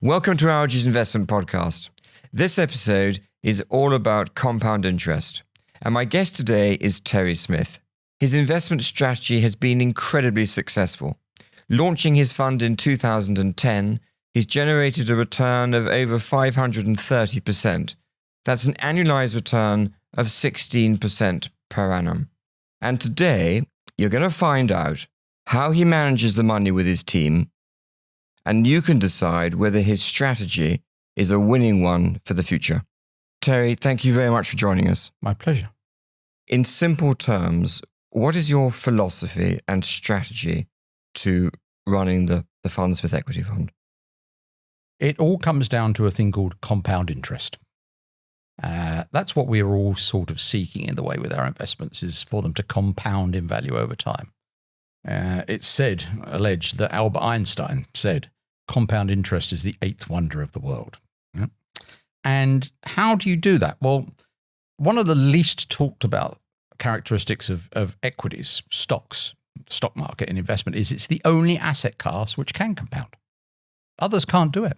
Welcome to Alga's Investment Podcast. This episode is all about compound interest. And my guest today is Terry Smith. His investment strategy has been incredibly successful. Launching his fund in 2010, he's generated a return of over 530%. That's an annualized return of 16% per annum. And today, you're going to find out how he manages the money with his team, and you can decide whether his strategy is a winning one for the future. Terry, thank you very much for joining us. My pleasure. In simple terms, what is your philosophy and strategy to running the Fund Smith Equity Fund? It all comes down to a thing called compound interest. That's what we're all sort of seeking in the way with our investments, is for them to compound in value over time. It's alleged that Albert Einstein said, compound interest is the eighth wonder of the world. Yeah? And how do you do that? Well, one of the least talked about characteristics of equities, stocks, stock market and investment is it's the only asset class which can compound. Others can't do it.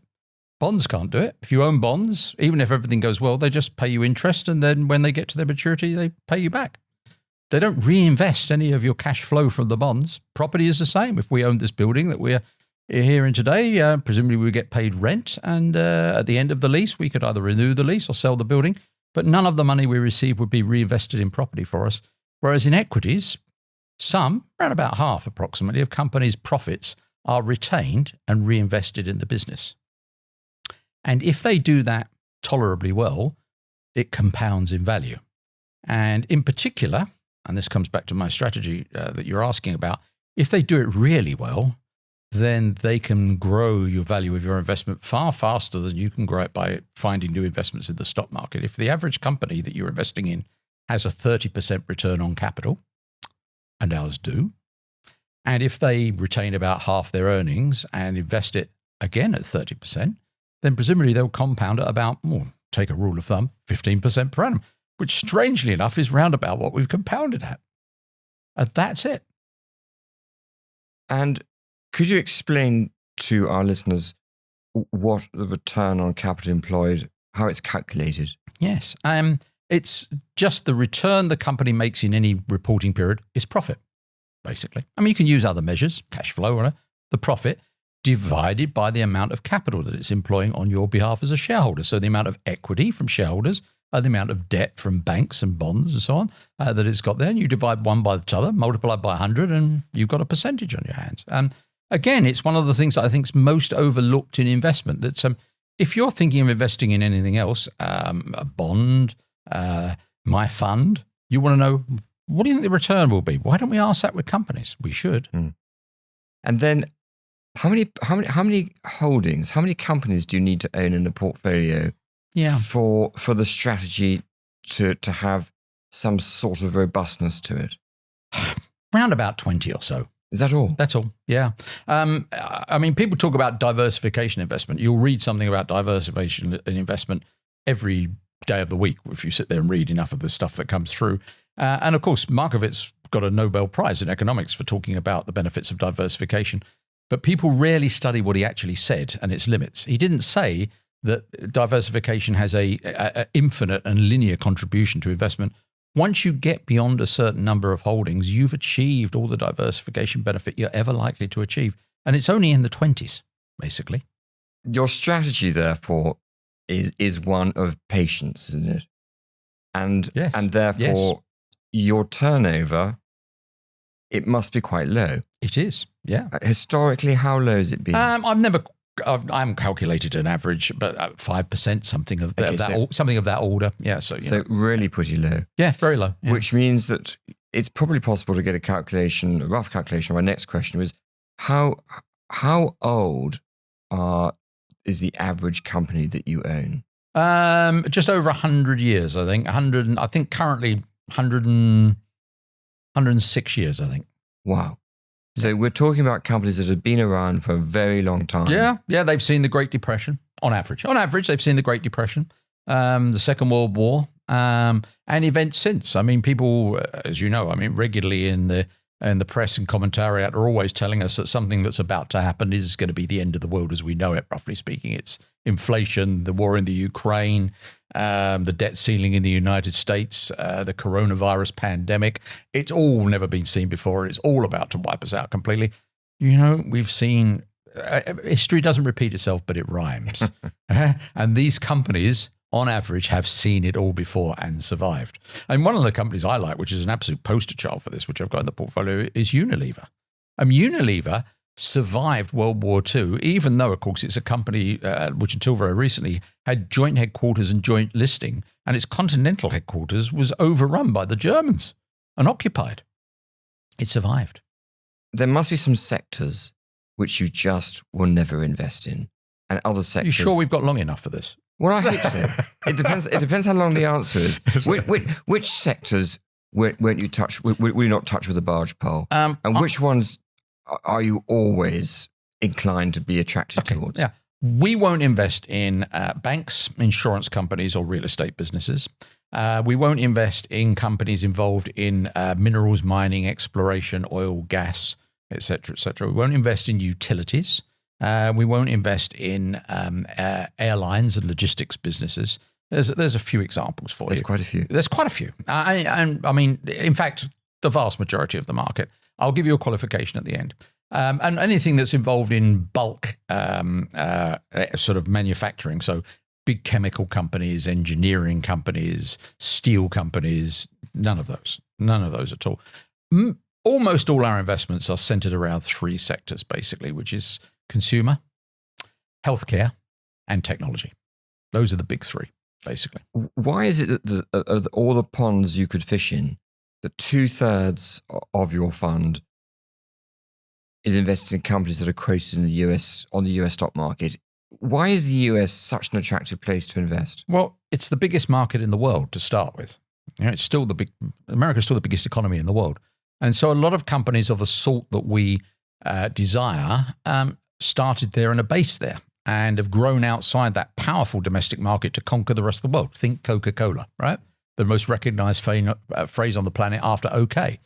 Bonds can't do it. If you own bonds, even if everything goes well, they just pay you interest, and then when they get to their maturity, they pay you back. They don't reinvest any of your cash flow from the bonds. Property is the same. If we own this building that we're here in today, presumably we get paid rent, and at the end of the lease, we could either renew the lease or sell the building, but none of the money we receive would be reinvested in property for us. Whereas in equities, some, around about half approximately, of companies' profits are retained and reinvested in the business. And if they do that tolerably well, it compounds in value. And in particular, and this comes back to my strategy that you're asking about, if they do it really well, then they can grow your value of your investment far faster than you can grow it by finding new investments in the stock market. If the average company that you're investing in has a 30% return on capital, and ours do, and if they retain about half their earnings and invest it again at 30%, then presumably they'll compound at about, take a rule of thumb, 15% per annum, which strangely enough is round about what we've compounded at. And that's it. And could you explain to our listeners what the return on capital employed, how it's calculated? Yes. It's just the return the company makes in any reporting period is profit, basically. I mean, you can use other measures, cash flow, or the profit, divided by the amount of capital that it's employing on your behalf as a shareholder. So the amount of equity from shareholders, the amount of debt from banks and bonds and so on that it's got there. And you divide one by the other, multiply by 100, and you've got a percentage on your hands. Again, it's one of the things that I think is most overlooked in investment. That if you're thinking of investing in anything else, a bond, my fund, you want to know, what do you think the return will be? Why don't we ask that with companies? We should. And then how many holdings, how many companies do you need to own in the portfolio for the strategy to have some sort of robustness to it? Round about 20 or so. Is that all? That's all, yeah. I mean, people talk about diversification investment. You'll read something about diversification in investment every day of the week if you sit there and read enough of the stuff that comes through. And of course, Markowitz got a Nobel Prize in economics for talking about the benefits of diversification. But people rarely study what he actually said and its limits. He didn't say that diversification has a infinite and linear contribution to investment. Once you get beyond a certain number of holdings, you've achieved all the diversification benefit you're ever likely to achieve. And it's only in the 20s, basically. Your strategy, therefore, is one of patience, isn't it? And therefore, your turnover, it must be quite low. It is, yeah. Historically, how low has it been? I'm calculated an average, but 5%, something of that order. Yeah, so really pretty low. Yeah, very low. Yeah. Which means that it's probably possible to get a rough calculation. My next question was, how old is the average company that you own? Just over 100 years, I think. I think currently 106 years, I think. Wow. So we're talking about companies that have been around for a very long time. Yeah, they've seen the Great Depression, on average. On average, they've seen the Great Depression, the Second World War, and events since. I mean, people, as you know, regularly in the and the press and commentariat are always telling us that something that's about to happen is going to be the end of the world as we know it, roughly speaking. It's inflation, the war in the Ukraine, the debt ceiling in the United States, the coronavirus pandemic. It's all never been seen before. It's all about to wipe us out completely. We've seen history doesn't repeat itself, but it rhymes. And these companies, on average, have seen it all before and survived. And one of the companies I like, which is an absolute poster child for this, which I've got in the portfolio, is Unilever. Unilever survived World War II, even though, of course, it's a company which until very recently had joint headquarters and joint listing, and its continental headquarters was overrun by the Germans and occupied. It survived. There must be some sectors which you just will never invest in, and other sectors. You sure we've got long enough for this? Well, I hope so. It depends. It depends how long the answer is. Which sectors won't you touch? Will you not touch with a barge pole? And which ones are you always inclined to be attracted towards? Yeah, we won't invest in banks, insurance companies, or real estate businesses. We won't invest in companies involved in minerals, mining, exploration, oil, gas, etc., etc. We won't invest in utilities. We won't invest in airlines and logistics businesses. There's a few examples for you. There's quite a few. There's quite a few. I mean, in fact, the vast majority of the market. I'll give you a qualification at the end. And anything that's involved in bulk sort of manufacturing, so big chemical companies, engineering companies, steel companies, none of those at all. Almost all our investments are centered around three sectors, basically, which is consumer, healthcare, and technology. Those are the big three, basically. Why is it that of all the ponds you could fish in, that 2/3 of your fund is invested in companies that are quoted in the US on the US stock market? Why is the US such an attractive place to invest? Well, it's the biggest market in the world to start with. It's still America's still the biggest economy in the world. And so a lot of companies of the sort that we desire started there and are based there and have grown outside that powerful domestic market to conquer the rest of the world. Think Coca-Cola, right? The most recognized phrase on the planet after OK,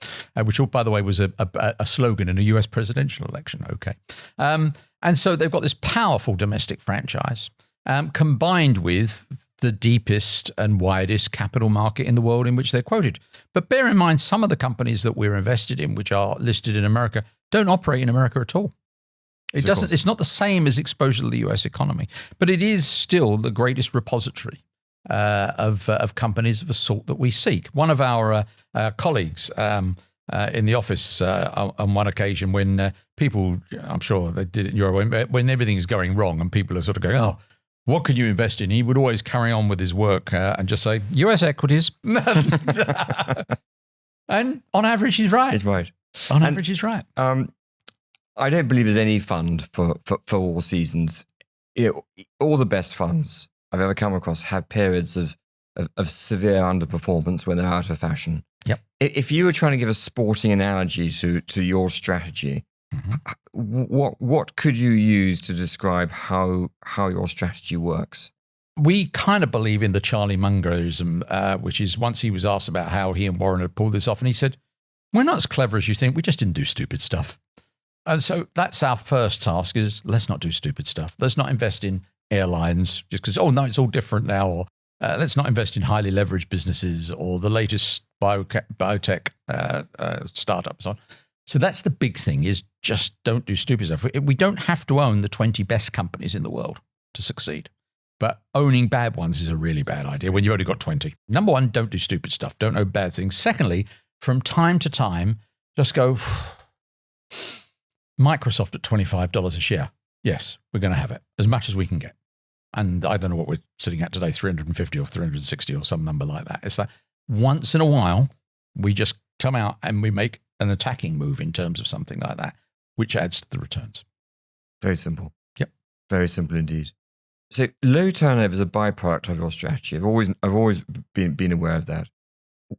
which, by the way, was a slogan in a US presidential election, OK. And so they've got this powerful domestic franchise combined with the deepest and widest capital market in the world in which they're quoted. But bear in mind, some of the companies that we're invested in, which are listed in America, don't operate in America at all. It's not the same as exposure to the US economy, but it is still the greatest repository of companies of the sort that we seek. One of our colleagues in the office on one occasion when people, I'm sure they did it in your way, when everything's going wrong and people are sort of going, oh, what can you invest in? He would always carry on with his work and just say, US equities. And on average, he's right. He's right. On average, he's right. I don't believe there's any fund for all seasons. All the best funds I've ever come across have periods of severe underperformance when they're out of fashion. Yep. If you were trying to give a sporting analogy to your strategy, what could you use to describe how your strategy works? We kind of believe in the Charlie Mungerism, which is once he was asked about how he and Warren had pulled this off, and he said, we're not as clever as you think. We just didn't do stupid stuff. And so that's our first task is let's not do stupid stuff. Let's not invest in airlines just because, oh, no, it's all different now. Or let's not invest in highly leveraged businesses or the latest biotech startups. So that's the big thing is just don't do stupid stuff. We don't have to own the 20 best companies in the world to succeed. But owning bad ones is a really bad idea when you've only got 20. Number one, don't do stupid stuff. Don't own bad things. Secondly, from time to time, just go, Microsoft at $25 a share. Yes, we're going to have it as much as we can get. And I don't know what we're sitting at today, 350 or 360 or some number like that. It's like once in a while, we just come out and we make an attacking move in terms of something like that, which adds to the returns. Very simple. Yep. Very simple indeed. So low turnover is a byproduct of your strategy. I've always been aware of that.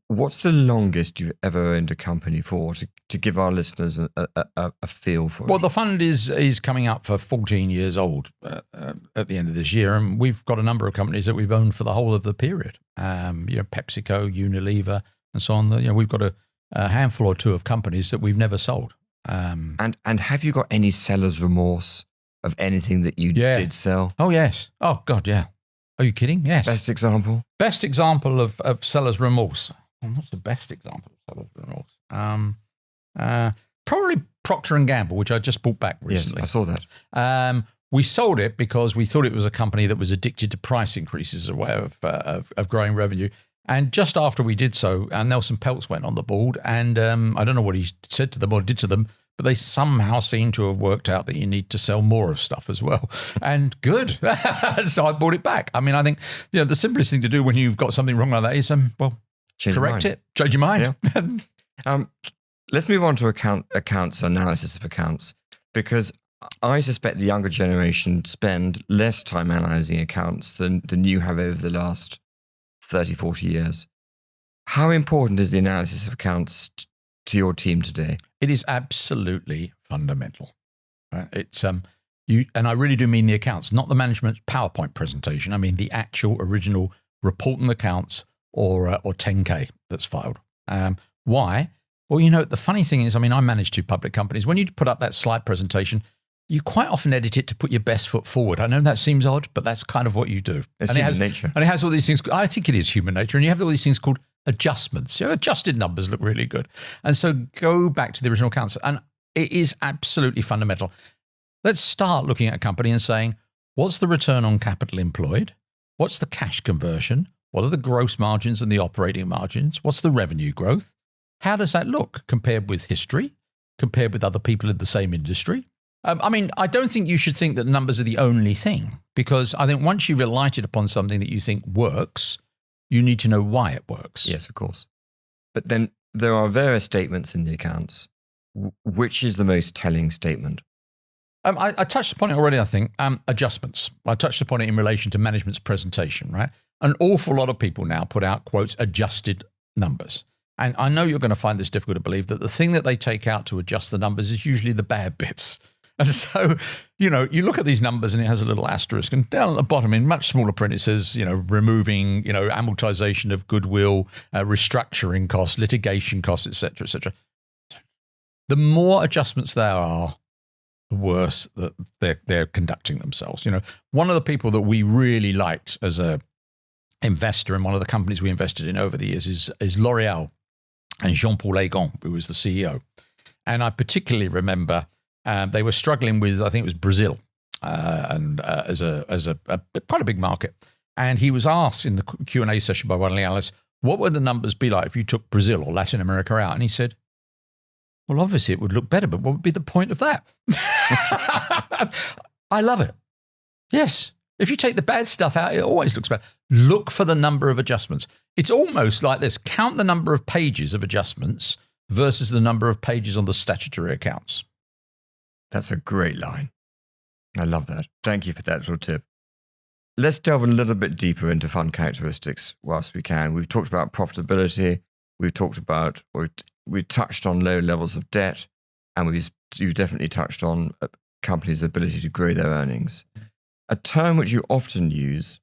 What's the longest you've ever owned a company for to give our listeners a feel for it? Well, the fund is coming up for 14 years old at the end of this year, and we've got a number of companies that we've owned for the whole of the period. PepsiCo, Unilever, and so on. We've got a handful or two of companies that we've never sold. And have you got any seller's remorse of anything that you did sell? Oh, yes. Oh, God, yeah. Are you kidding? Yes. Best example? Best example of seller's remorse. What's the best example of seller's remorse? Probably Procter & Gamble, which I just bought back recently. Yes, I saw that. We sold it because we thought it was a company that was addicted to price increases as a way of growing revenue. And just after we did so, Nelson Peltz went on the board, and I don't know what he said to them or did to them, but they somehow seem to have worked out that you need to sell more of stuff as well. And good. So I bought it back. I mean, I think the simplest thing to do when you've got something wrong like that is, correct it. Change your mind. Yeah. Let's move on to accounts, analysis of accounts, because I suspect the younger generation spend less time analysing accounts than you have over the last 30, 40 years. How important is the analysis of accounts to your team today? It is absolutely fundamental. Right? It's and I really do mean the accounts, not the management PowerPoint presentation. I mean the actual original report and accounts or 10K that's filed. Why? Well, the funny thing is, I manage 2 public companies. When you put up that slide presentation, you quite often edit it to put your best foot forward. I know that seems odd, but that's kind of what you do. It's human nature. And it has all these things. I think it is human nature. And you have all these things called adjustments. Adjusted numbers look really good. And so go back to the original accounts. And it is absolutely fundamental. Let's start looking at a company and saying, what's the return on capital employed? What's the cash conversion? What are the gross margins and the operating margins? What's the revenue growth? How does that look compared with history, compared with other people in the same industry? I don't think you should think that numbers are the only thing, because I think once you've relighted upon something that you think works, you need to know why it works. Yes, of course. But then there are various statements in the accounts. Which is the most telling statement? I touched upon it already, I think. Adjustments. I touched upon it in relation to management's presentation, right? An awful lot of people now put out, quotes, adjusted numbers. And I know you're going to find this difficult to believe, that the thing that they take out to adjust the numbers is usually the bad bits. And so, you look at these numbers and it has a little asterisk, and down at the bottom in much smaller print, it says, removing, amortization of goodwill, restructuring costs, litigation costs, et cetera, et cetera. The more adjustments there are, the worse that they're conducting themselves. One of the people that we really liked as a investor in one of the companies we invested in over the years is L'Oreal and Jean-Paul Agon, who was the CEO. And I particularly remember they were struggling with, I think it was Brazil, as a quite a big market. And he was asked in the Q&A session by one of the analysts, what would the numbers be like if you took Brazil or Latin America out? And he said, well, obviously it would look better, but what would be the point of that? I love it. Yes. If you take the bad stuff out, it always looks better. Look for the number of adjustments. It's almost like this. Count the number of pages of adjustments versus the number of pages on the statutory accounts. That's a great line. I love that. Thank you for that little tip. Let's delve a little bit deeper into fund characteristics whilst we can. We've talked about profitability. We've touched on low levels of debt, and you've definitely touched on companies' ability to grow their earnings. A term which you often use,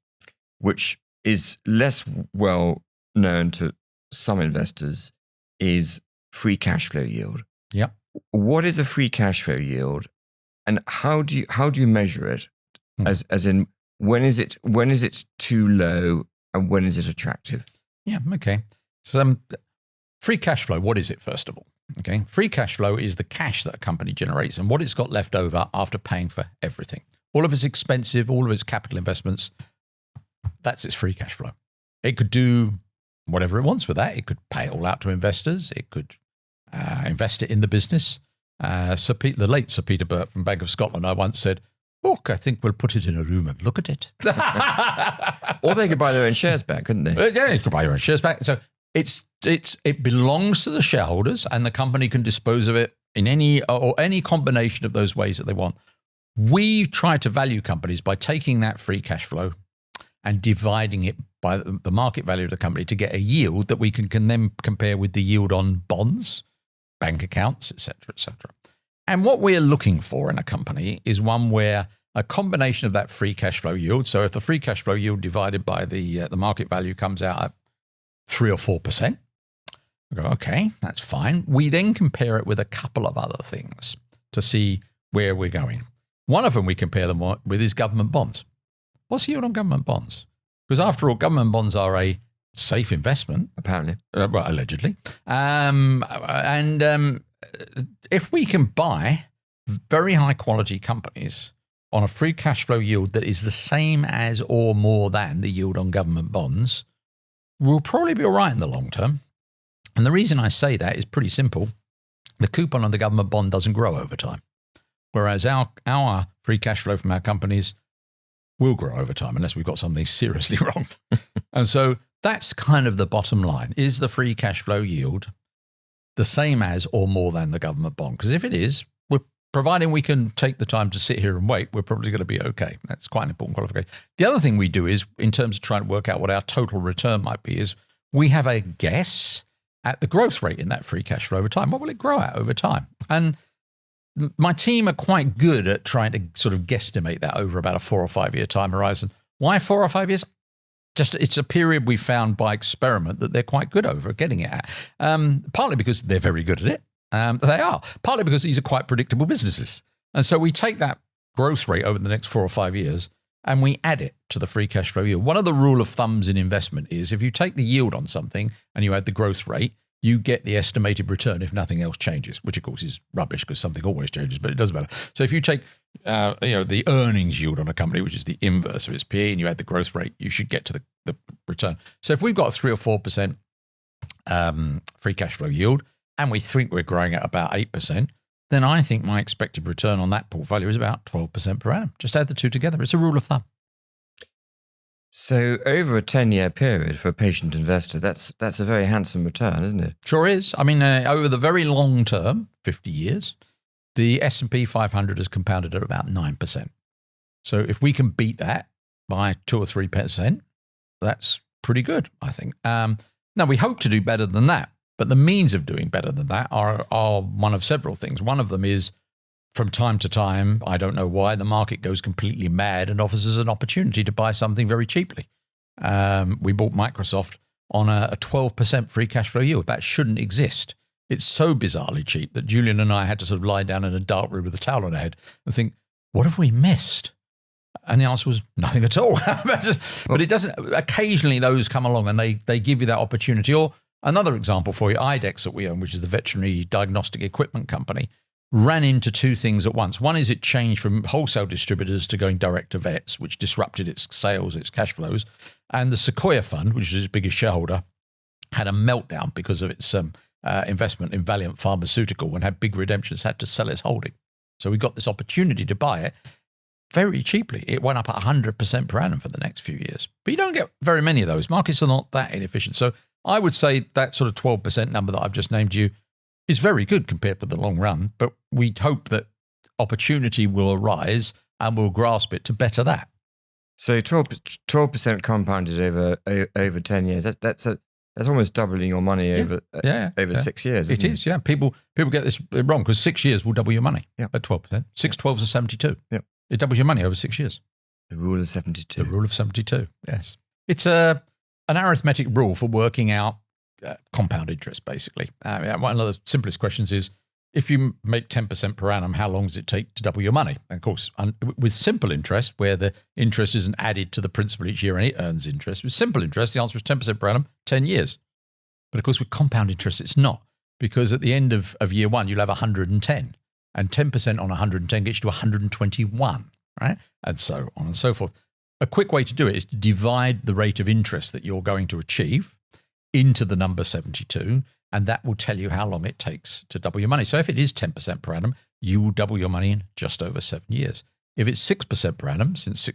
which is less well known to some investors, is free cash flow yield. Yeah. What is a free cash flow yield, and how do you measure it? As in, when is it too low and when is it attractive? Yeah. Okay. So free cash flow. What is it, first of all? Okay. Free cash flow is the cash that a company generates and what it's got left over after paying for everything. All of its expensive, all of its capital investments, that's its free cash flow. It could do whatever it wants with that. It could pay it all out to investors. It could invest it in the business. The late Sir Peter Burt from Bank of Scotland, I once said, look, I think we'll put it in a room and look at it. Or they could buy their own shares back, couldn't they? Yeah, they could buy their own shares back. So it belongs to the shareholders, and the company can dispose of it in any combination of those ways that they want. We try to value companies by taking that free cash flow and dividing it by the market value of the company to get a yield that we can then compare with the yield on bonds, bank accounts, et cetera, et cetera. And what we're looking for in a company is one where a combination of that free cash flow yield, so if the free cash flow yield divided by the market value comes out at 3 or 4%, I go, okay, that's fine. We then compare it with a couple of other things to see where we're going. One of them we compare them with is government bonds. What's the yield on government bonds? Because after all, government bonds are a safe investment. Apparently. Well, allegedly. If we can buy very high quality companies on a free cash flow yield that is the same as or more than the yield on government bonds, we'll probably be all right in the long term. And the reason I say that is pretty simple. The coupon on the government bond doesn't grow over time, whereas our free cash flow from our companies will grow over time unless we've got something seriously wrong. And so that's kind of the bottom line. Is the free cash flow yield the same as or more than the government bond? Because if it is, providing we can take the time to sit here and wait, we're probably going to be okay. That's quite an important qualification. The other thing we do is, in terms of trying to work out what our total return might be, is we have a guess at the growth rate in that free cash flow over time. What will it grow at over time? And my team are quite good at trying to sort of guesstimate that over about a 4 or 5 year time horizon. Why 4 or 5 years? Just it's a period we found by experiment that they're quite good over getting it at. Partly because they're very good at it. They are. Partly because these are quite predictable businesses. And so we take that growth rate over the next 4 or 5 years and we add it to the free cash flow yield. One of the rule of thumbs in investment is if you take the yield on something and you add the growth rate, you get the estimated return if nothing else changes, which of course is rubbish because something always changes, but it doesn't matter. So if you take the earnings yield on a company, which is the inverse of its PE, and you add the growth rate, you should get to the return. So if we've got 3 or 4% free cash flow yield, and we think we're growing at about 8%, then I think my expected return on that portfolio is about 12% per annum. Just add the two together. It's a rule of thumb. So over a 10-year period for a patient investor, that's a very handsome return, isn't it? Sure is. I mean, over the very long term, 50 years, the S&P 500 has compounded at about 9%. So if we can beat that by 2 or 3%, that's pretty good, I think. Now, we hope to do better than that. But the means of doing better than that are one of several things. One of them is from time to time, I don't know why, the market goes completely mad and offers us an opportunity to buy something very cheaply. We bought Microsoft on a 12% free cash flow yield. That shouldn't exist. It's so bizarrely cheap that Julian and I had to sort of lie down in a dark room with a towel on our head and think, what have we missed? And the answer was nothing at all. But it doesn't. Occasionally those come along and they give you that opportunity. Or another example for you, IDEX that we own, which is the veterinary diagnostic equipment company, ran into two things at once. One is it changed from wholesale distributors to going direct to vets, which disrupted its sales, its cash flows. And the Sequoia Fund, which is its biggest shareholder, had a meltdown because of its investment in Valiant Pharmaceutical and had big redemptions, had to sell its holding. So we got this opportunity to buy it very cheaply. It went up at 100% per annum for the next few years. But you don't get very many of those. Markets are not that inefficient. So I would say that sort of 12% number that I've just named you is very good compared to the long run, but we hope that opportunity will arise and we'll grasp it to better that. So 12% compounded over 10 years. That's almost doubling your money over 6 years. It is, yeah. People get this wrong because 6 years will double your money at 12%. 6 12s are 72. Yeah. It doubles your money over 6 years. The rule of 72. The rule of 72, yes. It's an arithmetic rule for working out compound interest, basically. One of the simplest questions is, if you make 10% per annum, how long does it take to double your money? And of course, with simple interest, where the interest isn't added to the principal each year and it earns interest, with simple interest, the answer is 10% per annum, 10 years. But of course, with compound interest, it's not, because at the end of year one, you'll have 110. And 10% on 110 gets you to 121, right? And so on and so forth. A quick way to do it is to divide the rate of interest that you're going to achieve into the number 72, and that will tell you how long it takes to double your money. So if it is 10% per annum, you will double your money in just over 7 years. If it's 6% per annum, since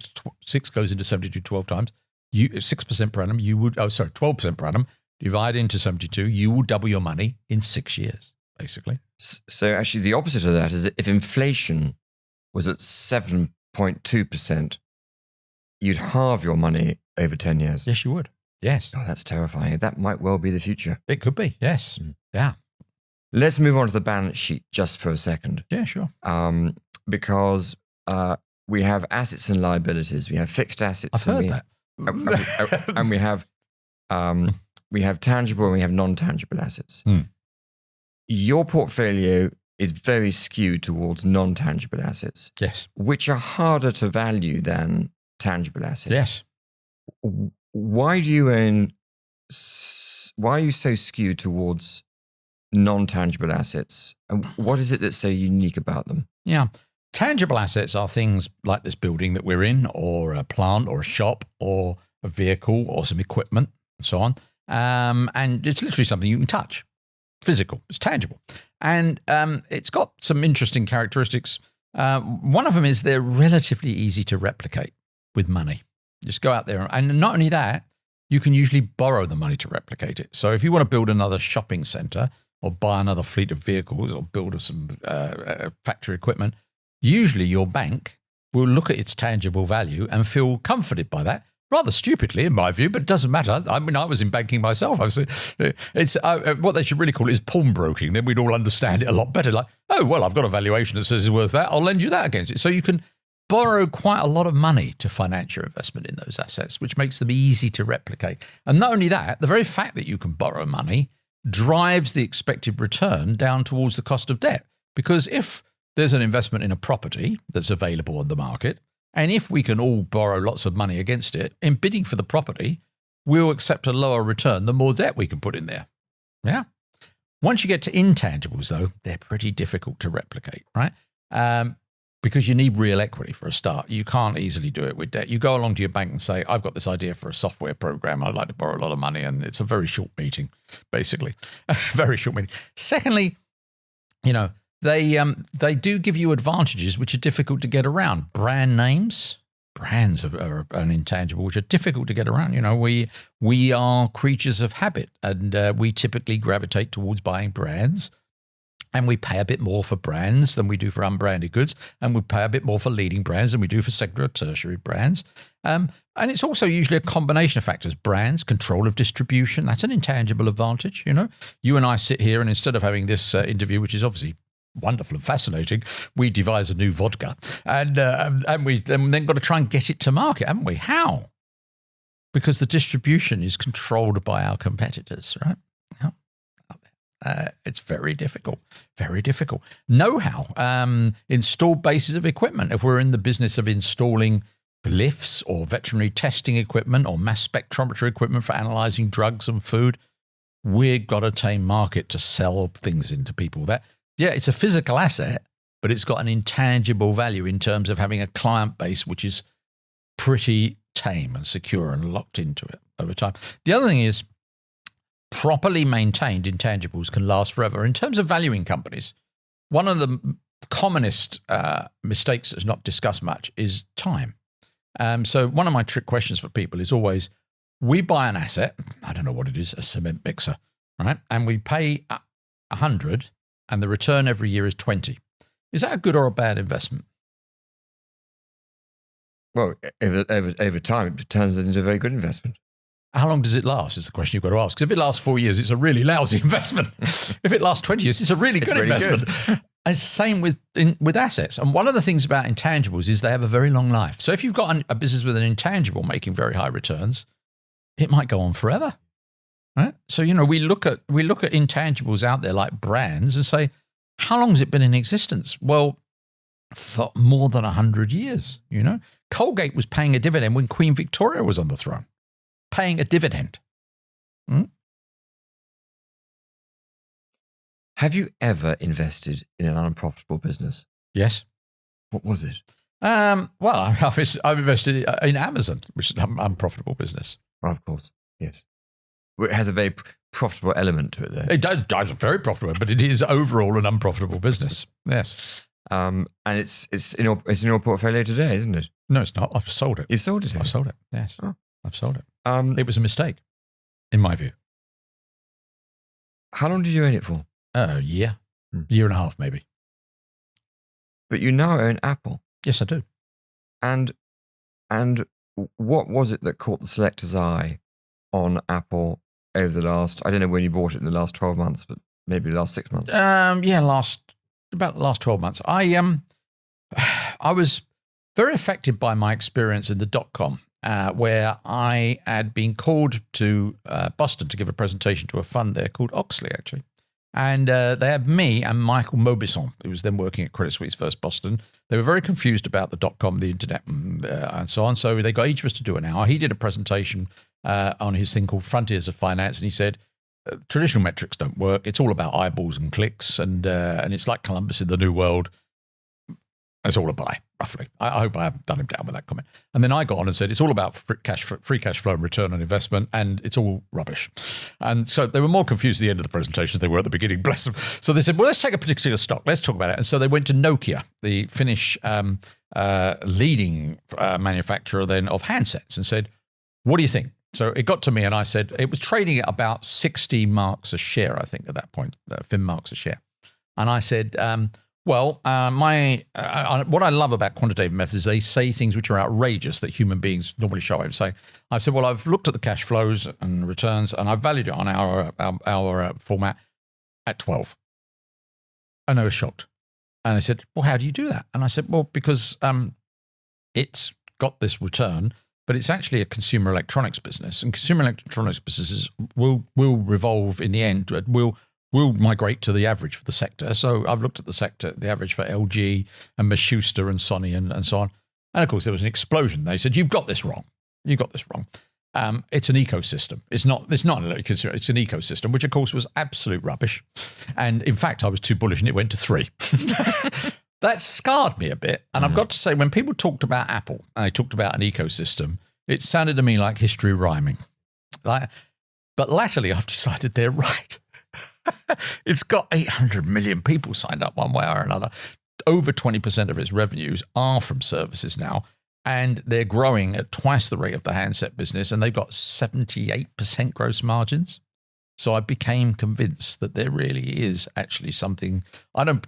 6 goes into 72 12 times, 6% per annum, 12% per annum, divide into 72, you will double your money in 6 years, basically. So actually the opposite of that is that if inflation was at 7.2%, you'd halve your money over 10 years. Yes, you would. Yes. Oh, that's terrifying. That might well be the future. It could be, yes. Yeah. Let's move on to the balance sheet just for a second. Yeah, sure. Because we have assets and liabilities. We have fixed assets. I've heard that. And we have we have tangible and we have non-tangible assets. Hmm. Your portfolio is very skewed towards non-tangible assets, Yes. which are harder to value than tangible assets. Yes. Why do you own? Why are you so skewed towards non-tangible assets, and what is it that's so unique about them? Yeah. Tangible assets are things like this building that we're in, or a plant, or a shop, or a vehicle, or some equipment, and so on. And it's literally something you can touch. Physical. It's tangible. And it's got some interesting characteristics. One of them is they're relatively easy to replicate with money. Just go out there. And not only that, you can usually borrow the money to replicate it. So if you want to build another shopping center or buy another fleet of vehicles or build some factory equipment, usually your bank will look at its tangible value and feel comforted by that. Rather stupidly, in my view, but it doesn't matter. I mean, I was in banking myself. It's what they should really call it is pawnbroking. Then we'd all understand it a lot better. Like, oh, well, I've got a valuation that says it's worth that. I'll lend you that against it. So you can borrow quite a lot of money to finance your investment in those assets, which makes them easy to replicate. And not only that, the very fact that you can borrow money drives the expected return down towards the cost of debt. Because if there's an investment in a property that's available on the market, and if we can all borrow lots of money against it, in bidding for the property, we'll accept a lower return the more debt we can put in there. Yeah. Once you get to intangibles, though, they're pretty difficult to replicate, right? Because you need real equity for a start. You can't easily do it with debt. You go along to your bank and say, I've got this idea for a software program. I'd like to borrow a lot of money. And it's a very short meeting, basically. Very short meeting. Secondly, they do give you advantages which are difficult to get around. Brand names, brands are an intangible, which are difficult to get around. We are creatures of habit, and we typically gravitate towards buying brands. And we pay a bit more for brands than we do for unbranded goods. And we pay a bit more for leading brands than we do for secondary or tertiary brands. And it's also usually a combination of factors. Brands, control of distribution, that's an intangible advantage. You and I sit here, and instead of having this interview, which is obviously wonderful and fascinating, we devise a new vodka. And we then got to try and get it to market, haven't we? How? Because the distribution is controlled by our competitors, right? It's very difficult, very difficult. Know-how, installed bases of equipment. If we're in the business of installing lifts or veterinary testing equipment or mass spectrometry equipment for analyzing drugs and food, we've got a tame market to sell things into people. It's a physical asset, but it's got an intangible value in terms of having a client base which is pretty tame and secure and locked into it over time. The other thing is, properly maintained intangibles can last forever. In terms of valuing companies, one of the commonest mistakes that's not discussed much is time. So one of my trick questions for people is always, we buy an asset, I don't know what it is, a cement mixer, right? And we pay 100 and the return every year is 20. Is that a good or a bad investment? Well, over time, it turns into a very good investment. How long does it last is the question you've got to ask. Because if it lasts 4 years, it's a really lousy investment. If it lasts 20 years, it's a really good investment. Good. And it's the same with assets. And one of the things about intangibles is they have a very long life. So if you've got a business with an intangible making very high returns, it might go on forever. Right? So, we look at intangibles out there like brands and say, how long has it been in existence? Well, for more than 100 years, Colgate was paying a dividend when Queen Victoria was on the throne. Paying a dividend. Have you ever invested in an unprofitable business? Yes. What was it? Well, I've invested in Amazon, which is an unprofitable business. Oh, of course, yes. It has a very profitable element to it, though. It does very profitable, but it is overall an unprofitable business. Yes. And it's in your portfolio today, isn't it? No, it's not. I've sold it. You've sold it? I've sold it. Yes. Oh. I've sold it. It was a mistake, in my view. How long did you own it for? A year. Year and a half, maybe. But you now own Apple. Yes, I do. And what was it that caught the selector's eye on Apple over the last, I don't know when you bought it in the last 12 months, but maybe the last 6 months? About the last 12 months. I was very affected by my experience in the dot-com where I had been called to Boston to give a presentation to a fund there called Oxley, actually. And they had me and Michael Mauboussin, who was then working at Credit Suisse First Boston. They were very confused about the dot-com, the internet, and so on. So they got each of us to do an hour. He did a presentation on his thing called Frontiers of Finance, and he said, traditional metrics don't work. It's all about eyeballs and clicks, and it's like Columbus in the New World. It's all a buy, roughly. I hope I haven't done him down with that comment. And then I got on and said, it's all about free cash flow and return on investment, and it's all rubbish. And so they were more confused at the end of the presentation than they were at the beginning, bless them. So they said, well, let's take a particular stock. Let's talk about it. And so they went to Nokia, the Finnish leading manufacturer then of handsets, and said, what do you think? So it got to me, and I said, it was trading at about 60 marks a share, I think, at that point, Fin marks a share. And I said, what I love about quantitative methods, they say things which are outrageous that human beings normally shy away from saying. I said, well, I've looked at the cash flows and returns, and I've valued it on our format at 12. And they were shocked. And I said, well, how do you do that? And I said, well, because it's got this return, but it's actually a consumer electronics business, and consumer electronics businesses will revolve in the end, will migrate to the average for the sector. So I've looked at the sector, the average for LG and Miss Schuster and Sony and so on. And of course, there was an explosion. They said, you've got this wrong. You've got this wrong. It's an ecosystem. It's not it's an ecosystem, which of course was absolute rubbish. And in fact, I was too bullish and it went to 3. That scarred me a bit. And I've got to say, when people talked about Apple and they talked about an ecosystem, it sounded to me like history rhyming. But latterly, I've decided they're right. It's got 800 million people signed up one way or another. Over 20% of its revenues are from services now, and they're growing at twice the rate of the handset business, and they've got 78% gross margins. So I became convinced that there really is actually something.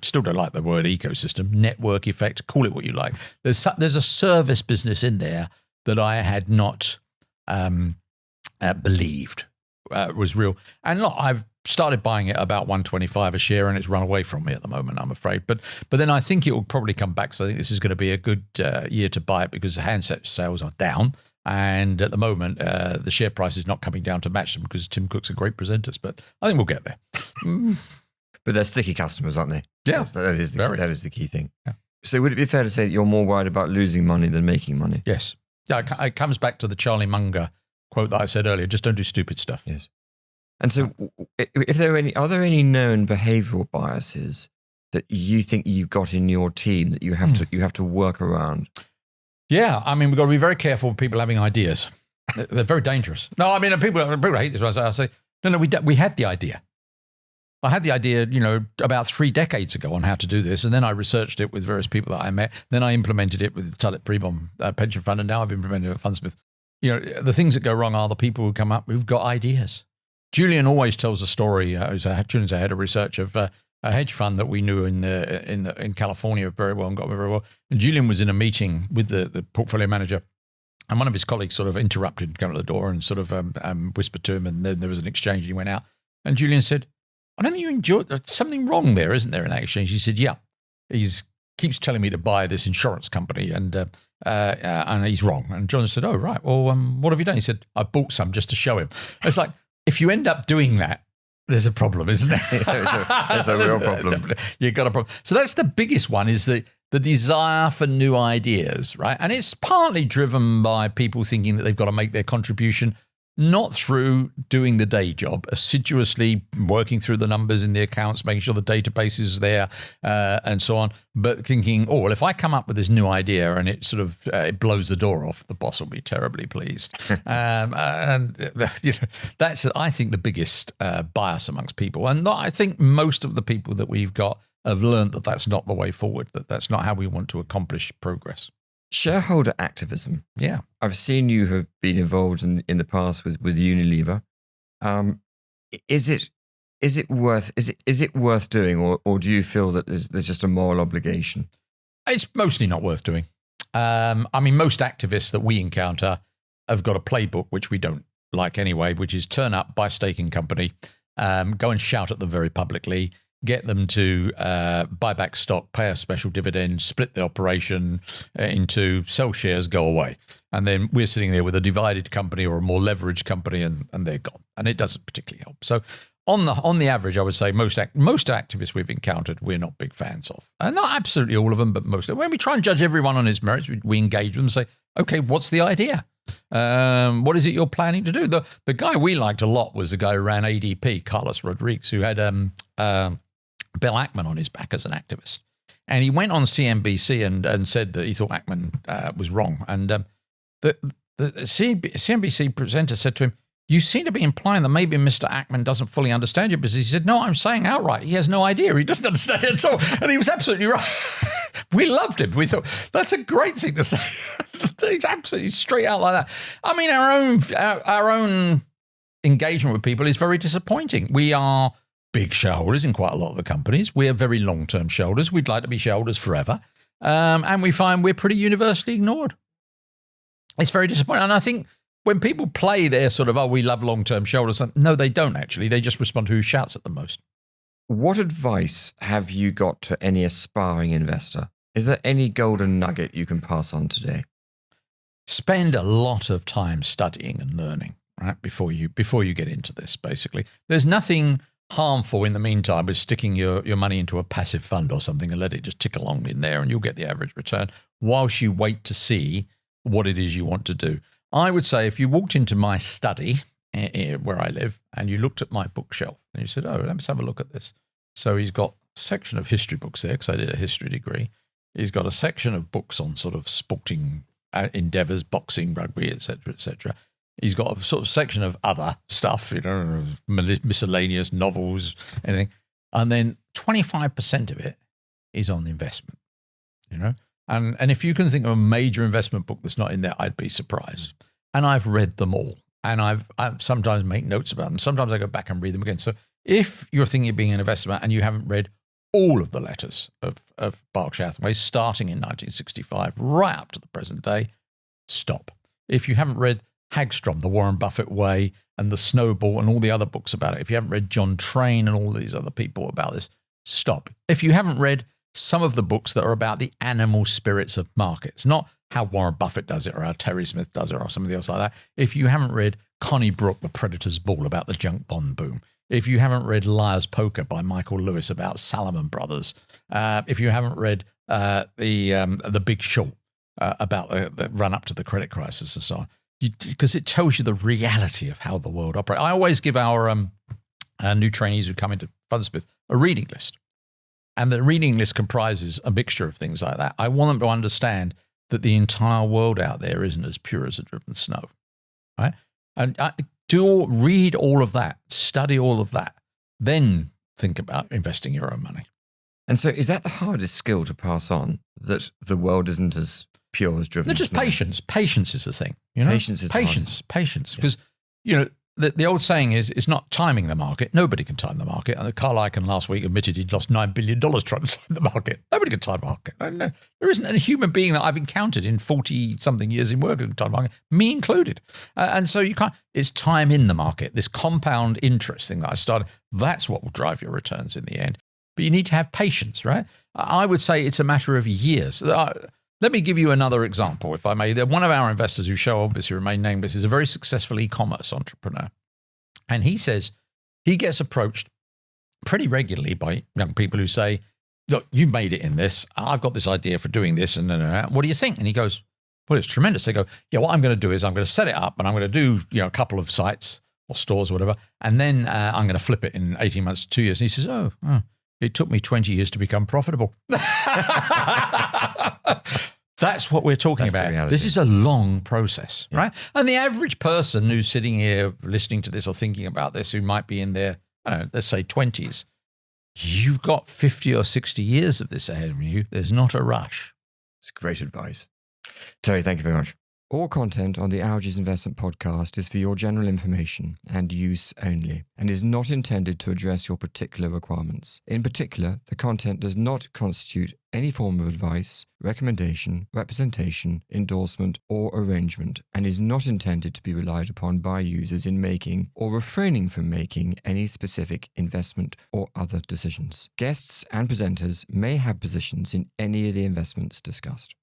Still don't like the word ecosystem, network effect, call it what you like. There's a service business in there that I had not believed was real. And look, I've started buying it about 125 a share, and it's run away from me at the moment, I'm afraid. But then I think it will probably come back. So I think this is going to be a good year to buy it because the handset sales are down. And at the moment, the share price is not coming down to match them because Tim Cook's a great presenter. But I think we'll get there. But they're sticky customers, aren't they? Yeah. That is the key thing. Yeah. So would it be fair to say that you're more worried about losing money than making money? Yes. Yeah, it comes back to the Charlie Munger quote that I said earlier. Just don't do stupid stuff. Yes. And so are there any known behavioral biases that you think you've got in your team that you have to work around? Yeah, I mean, we've got to be very careful with people having ideas. They're very dangerous. No, I mean, people hate this. I say, no, we had the idea. I had the idea, about 3 decades ago on how to do this, and then I researched it with various people that I met. Then I implemented it with the Tullett Prebom pension fund, and now I've implemented it at Fundsmith. The things that go wrong are the people who come up who've got ideas. Julian always tells a story. Julian's a head of research of a hedge fund that we knew in California very well and got very well. And Julian was in a meeting with the portfolio manager, and one of his colleagues sort of interrupted and came to the door and sort of whispered to him, and then there was an exchange, and he went out. And Julian said, I don't think you enjoyed. There's something wrong there, isn't there, in that exchange? He said, yeah. He keeps telling me to buy this insurance company, and he's wrong. And John said, oh, right. Well, what have you done? He said, I bought some just to show him. It's like, if you end up doing that, there's a problem, isn't there? There's a real problem. Definitely. You've got a problem. So that's the biggest one, is the desire for new ideas, right? And it's partly driven by people thinking that they've got to make their contribution, not through doing the day job, assiduously working through the numbers in the accounts, making sure the database is there, and so on, but thinking, oh, well, if I come up with this new idea and it sort of it blows the door off, the boss will be terribly pleased. And that's, I think, the biggest bias amongst people. And I think most of the people that we've got have learned that that's not the way forward, that that's not how we want to accomplish progress. Shareholder activism. Yeah. I've seen you have been involved in the past with Unilever. Is it worth doing, or do you feel that there's just a moral obligation? It's mostly not worth doing. I mean, most activists that we encounter have got a playbook, which we don't like anyway, which is turn up, buy stake in company, go and shout at them very publicly, get them to buy back stock, pay a special dividend, split the operation into sell shares, go away. And then we're sitting there with a divided company or a more leveraged company, and they're gone. And it doesn't particularly help. So on the average, I would say most activists we've encountered, we're not big fans of. And not absolutely all of them, but most of them. When we try and judge everyone on his merits, we engage them and say, okay, what's the idea? What is it you're planning to do? The guy we liked a lot was the guy who ran ADP, Carlos Rodriguez, who had Bill Ackman on his back as an activist. And he went on CNBC and said that he thought Ackman was wrong. And the CNBC presenter said to him, you seem to be implying that maybe Mr. Ackman doesn't fully understand your business. He said, no, I'm saying outright, he has no idea. He doesn't understand it at all. And he was absolutely right. We loved him. We thought, that's a great thing to say. He's absolutely straight out like that. I mean, our own engagement with people is very disappointing. We are big shareholders in quite a lot of the companies. We are very long-term shareholders. We'd like to be shareholders forever. And we find we're pretty universally ignored. It's very disappointing. And I think when people play their sort of, we love long-term shareholders, no, they don't actually. They just respond to who shouts at them most. What advice have you got to any aspiring investor? Is there any golden nugget you can pass on today? Spend a lot of time studying and learning, right, before you get into this, basically. There's nothing harmful in the meantime with sticking your money into a passive fund or something and let it just tick along in there and you'll get the average return whilst you wait to see what it is you want to do. I would say if you walked into my study where I live and you looked at my bookshelf and you said, oh, let's have a look at this. So he's got a section of history books there because I did a history degree. He's got a section of books on sort of sporting endeavours, boxing, rugby, etc., etc. He's got a sort of section of other stuff, miscellaneous novels, anything. And then 25% of it is on investment, And if you can think of a major investment book that's not in there, I'd be surprised. And I've read them all. And I've sometimes make notes about them. Sometimes I go back and read them again. So if you're thinking of being an investor and you haven't read all of the letters of Berkshire Hathaway, starting in 1965, right up to the present day, stop. If you haven't read Hagstrom, The Warren Buffett Way, and The Snowball, and all the other books about it, if you haven't read John Train and all these other people about this, stop. If you haven't read some of the books that are about the animal spirits of markets, not how Warren Buffett does it or how Terry Smith does it or somebody else like that. If you haven't read Connie Brook, The Predator's Ball, about the junk bond boom. If you haven't read Liar's Poker by Michael Lewis about Salomon Brothers. If you haven't read The Big Short about the run up to the credit crisis and so on. Because it tells you the reality of how the world operates. I always give our new trainees who come into Fundsmith a reading list. And the reading list comprises a mixture of things like that. I want them to understand that the entire world out there isn't as pure as a driven snow, right? And read all of that, study all of that, then think about investing your own money. And so is that the hardest skill to pass on, that the world isn't as pure as driven snow? Just patience. Patience is the thing. Patience is patience. Because, the old saying is, it's not timing the market. Nobody can time the market. And Carl Icahn last week admitted he'd lost $9 billion trying to time the market. Nobody can time the market. No, there isn't a human being that I've encountered in 40-something years in work who can time the market, me included. And so you can't, it's time in the market, this compound interest thing that I started, that's what will drive your returns in the end. But you need to have patience, right? I would say it's a matter of years. Let me give you another example, if I may. One of our investors who shall obviously remain nameless is a very successful e-commerce entrepreneur. And he says he gets approached pretty regularly by young people who say, look, you've made it in this. I've got this idea for doing this. And what do you think? And he goes, well, it's tremendous. They go, yeah, what I'm going to do is I'm going to set it up and I'm going to do a couple of sites or stores or whatever. And then I'm going to flip it in 18 months to 2 years. And he says, oh, it took me 20 years to become profitable. That's what we're talking about. This is a long process, right? And the average person who's sitting here listening to this or thinking about this, who might be in their, let's say 20s, you've got 50 or 60 years of this ahead of you. There's not a rush. It's great advice. Terry, thank you very much. All content on the Algaes Investment Podcast is for your general information and use only, and is not intended to address your particular requirements. In particular, the content does not constitute any form of advice, recommendation, representation, endorsement, or arrangement, and is not intended to be relied upon by users in making or refraining from making any specific investment or other decisions. Guests and presenters may have positions in any of the investments discussed.